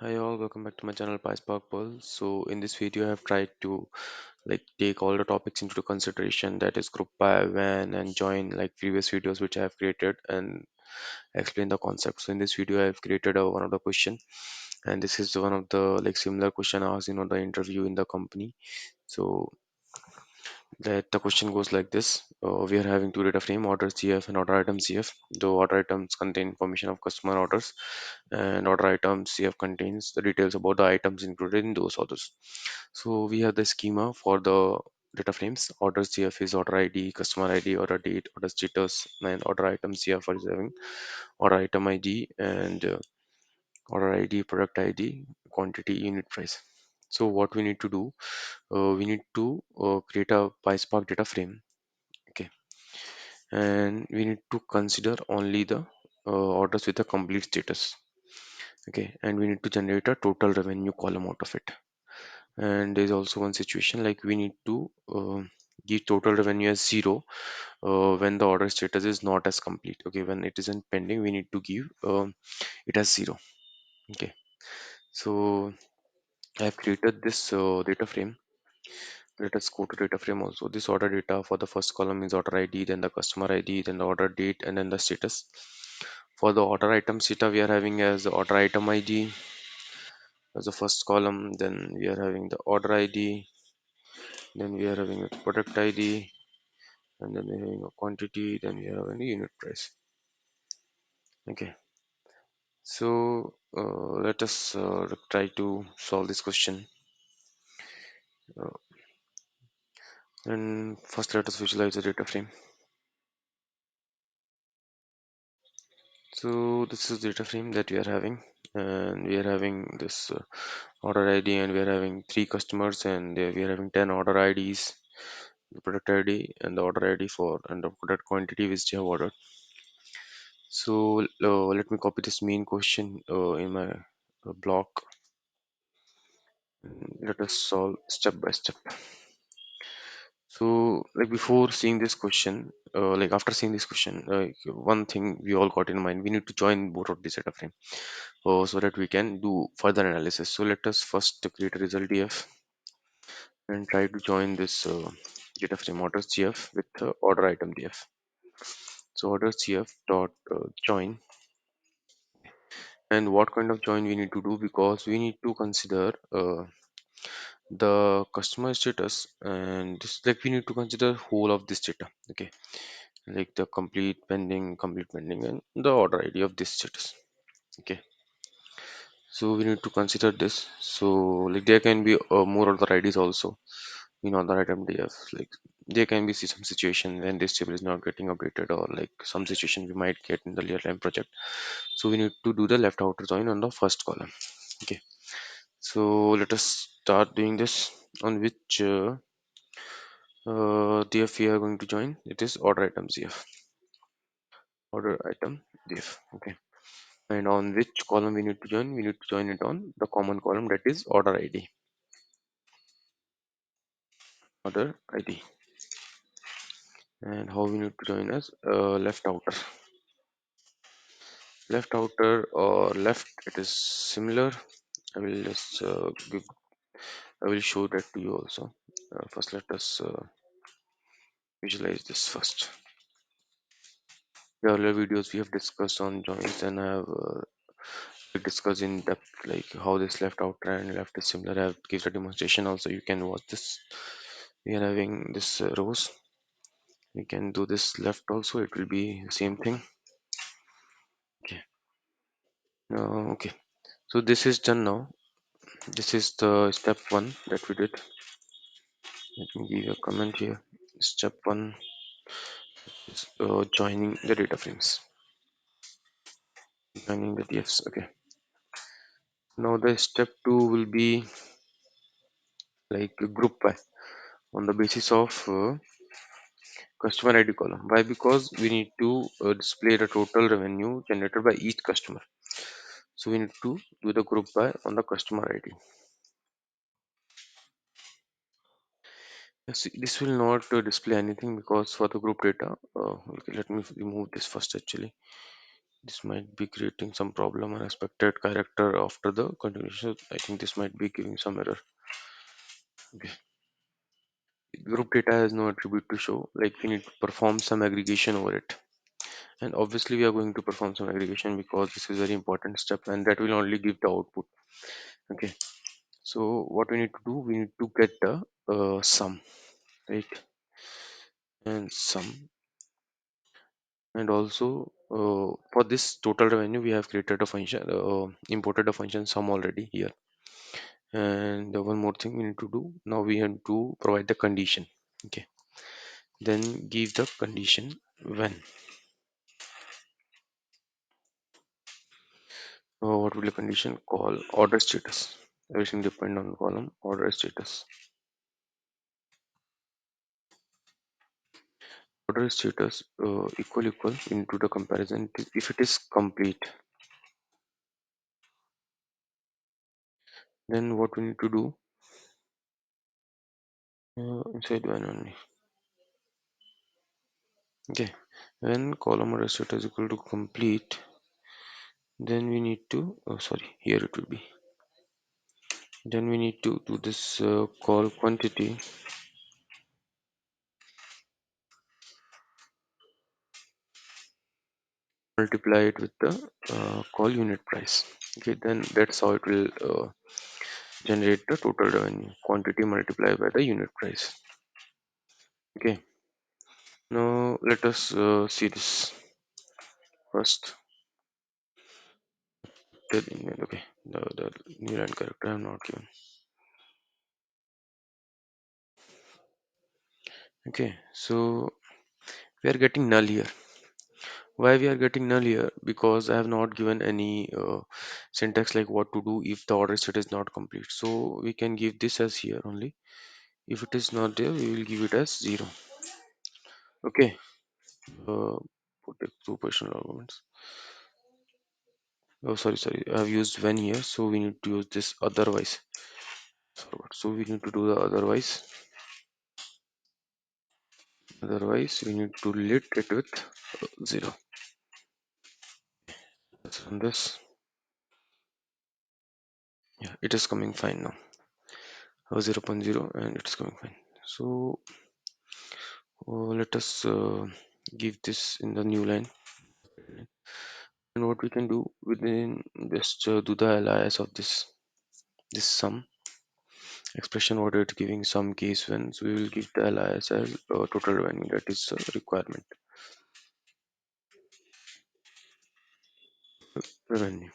Hi all, welcome back to my channel PySpark Pearl. So in this video I have tried to take all the topics into consideration, that is group by when and join, like previous videos which I have created, and explain the concept. So in this video I have created one of the question, and this is one of the similar question asked the interview in the company. So that the question goes like this. We are having two data frame, orders GF and order items GF. The order items contain information of customer orders, and order items CF contains the details about the items included in those orders. So we have the schema for the data frames. Orders CF is order ID, customer ID, order date, order status, and order item CF is having order item ID and order ID, product ID, quantity, unit price. So what we need to do, we need to create a PySpark data frame. Okay, and we need to consider only the orders with a complete status. Okay, and we need to generate a total revenue column out of it. And there's also one situation like we need to give total revenue as zero when the order status is not as complete. Okay, when it isn't pending, we need to give it as zero. Okay, so I have created this data frame. Let us go to data frame also. This order data for the first column is order ID, then the customer ID, then the order date, and then the status. For the order item data, we are having as the order item ID as the first column, then we are having the order ID, then we are having a product ID, and then we're having a quantity, then we are having a unit price. Okay, so let us try to solve this question. Uh, and first, let us visualize the data frame. So this is data frame that we are having, and we are having this order ID, and we are having three customers, and we are having 10 order IDs, the product ID, and the order ID for and the product quantity which they have ordered. So let me copy this main question in my block. Let us solve step by step. So, before seeing this question, after seeing this question, one thing we all got in mind: we need to join both of these data frame, so that we can do further analysis. So let us first create a result DF and try to join this data frame orders GF with order item DF. So orders GF dot join, and what kind of join we need to do, because we need to consider the customer status, and this, we need to consider whole of this data. Okay, like the complete pending, and the order ID of this status. Okay, so we need to consider this. So there can be more order IDs also in order item DF. Like there can be some situation when this table is not getting updated, or some situation we might get in the real time project. So we need to do the left outer join on the first column. Okay, so let us start doing this. On which DF we are going to join? It is order item DF. Order item DF. Okay, and on which column we need to join? We need to join it on the common column, that is order ID. Order ID. And how we need to join as left outer. Left outer or left, it is similar. I will just I will show that to you also. First let us visualize this first. The earlier videos we have discussed on joins, and I have discussed in depth how this left outer and left is similar. I have given a demonstration also, you can watch this. We are having this rows. We can do this left also, it will be the same thing. Okay, okay, so this is done now. This is the step one that we did. Let me give you a comment here. Step one is joining the data frames, joining the DFs. Okay, now the step two will be a group by on the basis of customer ID column. Why? Because we need to display the total revenue generated by each customer. So we need to do the group by on the customer ID. Yes, this will not display anything, because for the group data, okay, let me remove this first actually. This might be creating some problem. Unexpected character after the continuation. I think this might be giving some error. Okay. Group data has no attribute to show. Like we need to perform some aggregation over it. And obviously we are going to perform some aggregation because this is very important step and that will only give the output. Okay. So what we need to do, we need to get the sum, right? And sum. And also for this total revenue, we have created a function, imported a function sum already here. And one more thing we need to do now, we have to provide the condition. Okay, then give the condition when. What will the condition call order status? Everything depend on column order status. Order status equal into the comparison if it is complete. Then what we need to do inside when only. Okay, when column order status equal to complete, then we need to sorry, here it will be, then we need to do this call quantity multiply it with the call unit price. Okay, then that's how it will generate the total revenue, quantity multiplied by the unit price. Okay, now let us see this first. Okay, the new line character I have not given. Okay, so we are getting null here. Why we are getting null here? Because I have not given any syntax like what to do if the order set is not complete. So we can give this as here only. If it is not there, we will give it as 0. Okay. Put the two positional arguments. Oh, sorry. I have used when here, so we need to use this otherwise forward. So we need to do the otherwise. Otherwise, we need to lit it with 0. Let's run this. Yeah, it is coming fine now. 0 0.0 and it's coming fine. So let us give this in the new line. And what we can do within just do the alias of this sum expression what it's giving some case when, so we will give the alias as total revenue, that is the requirement revenue.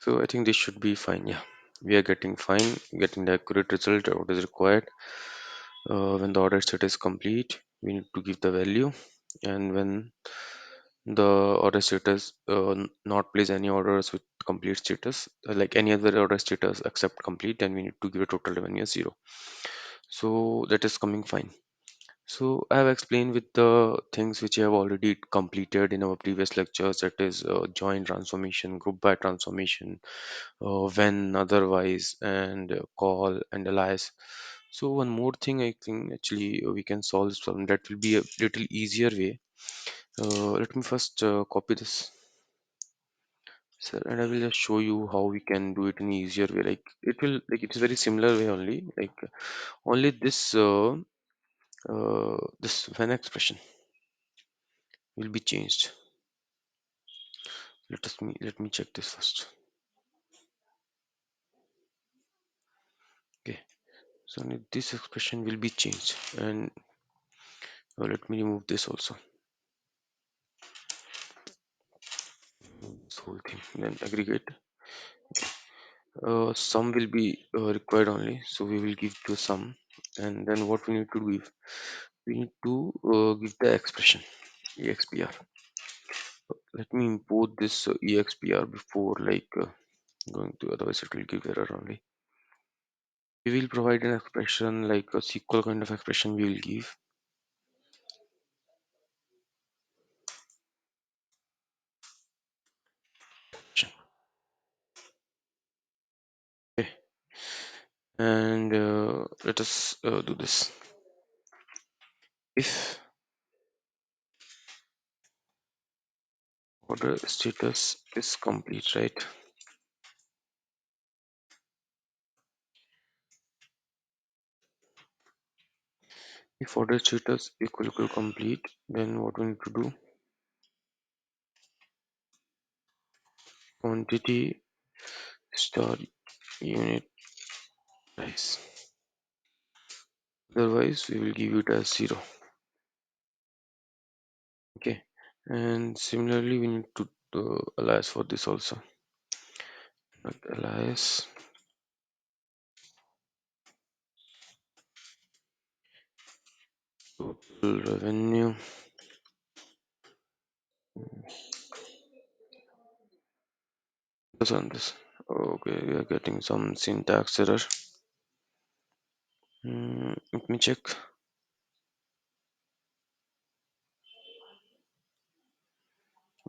So I think this should be fine. Yeah, we are getting fine, getting the accurate result what is required. When the order set is complete, we need to give the value, and when the order status not place any orders with complete status, like any other order status except complete, then we need to give a total revenue as 0. So that is coming fine. So I have explained with the things which I have already completed in our previous lectures, that is join transformation, group by transformation, when, otherwise, and call and alias. So one more thing I think actually we can solve this problem. That will be a little easier way. Let me first copy this, sir, and I will just show you how we can do it in easier way. Like it will, like it's very similar way only. Like only this when expression will be changed. Let me check this first. Okay, so only this expression will be changed, and let me remove this also. This whole thing, then aggregate. Sum will be required only, so we will give the sum, and then what we need to give, we need to give the expression expr. Let me import this expr before going to, otherwise it will give error only. We will provide an expression like a SQL kind of expression we will give. Okay, and let us do this. if order status is complete, right? If order status equal complete, then what we need to do, quantity star unit price. Otherwise, we will give it as 0. Okay. And similarly, we need to alias for this also. Not alias total revenue. Focus on this. Okay, we are getting some syntax error. Let me check.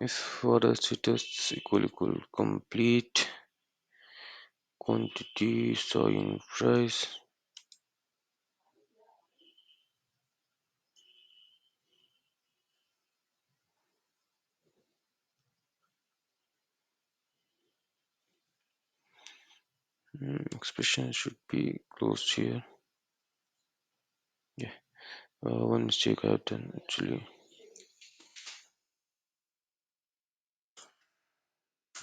If order status equal complete, quantity so in price. Expression should be closed here. Yeah. One mistake I've done actually.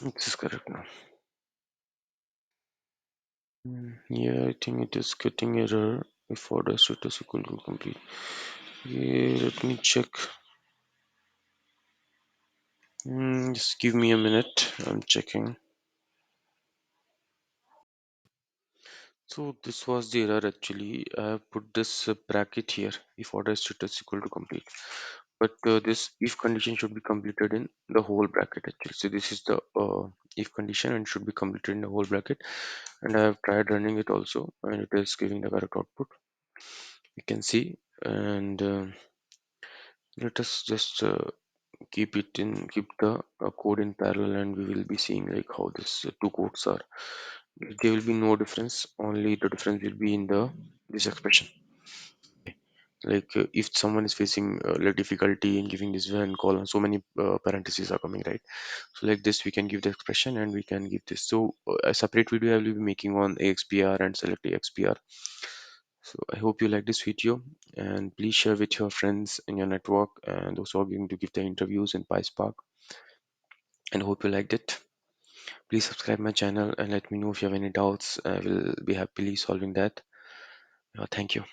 This is correct now. Yeah, I think it is getting error if order status equal to complete. Yeah, let me check. Just give me a minute. I'm checking. So this was the error actually. I have put this bracket here if order status equal to complete. But this if condition should be completed in the whole bracket actually. So this is the if condition and should be completed in the whole bracket. And I have tried running it also, and it is giving the correct output. You can see, and let us just keep the code in parallel, and we will be seeing like how this two codes are. There will be no difference. Only the difference will be in the this expression. Like if someone is facing like difficulty in giving this when colon, so many parentheses are coming, right? So like this, we can give the expression and we can give this. So a separate video I will be making on AXPR and select AXPR. So I hope you like this video, and please share with your friends in your network and those who are going to give the interviews in PySpark. And hope you liked it. Please subscribe my channel and let me know if you have any doubts. I will be happily solving that. Thank you.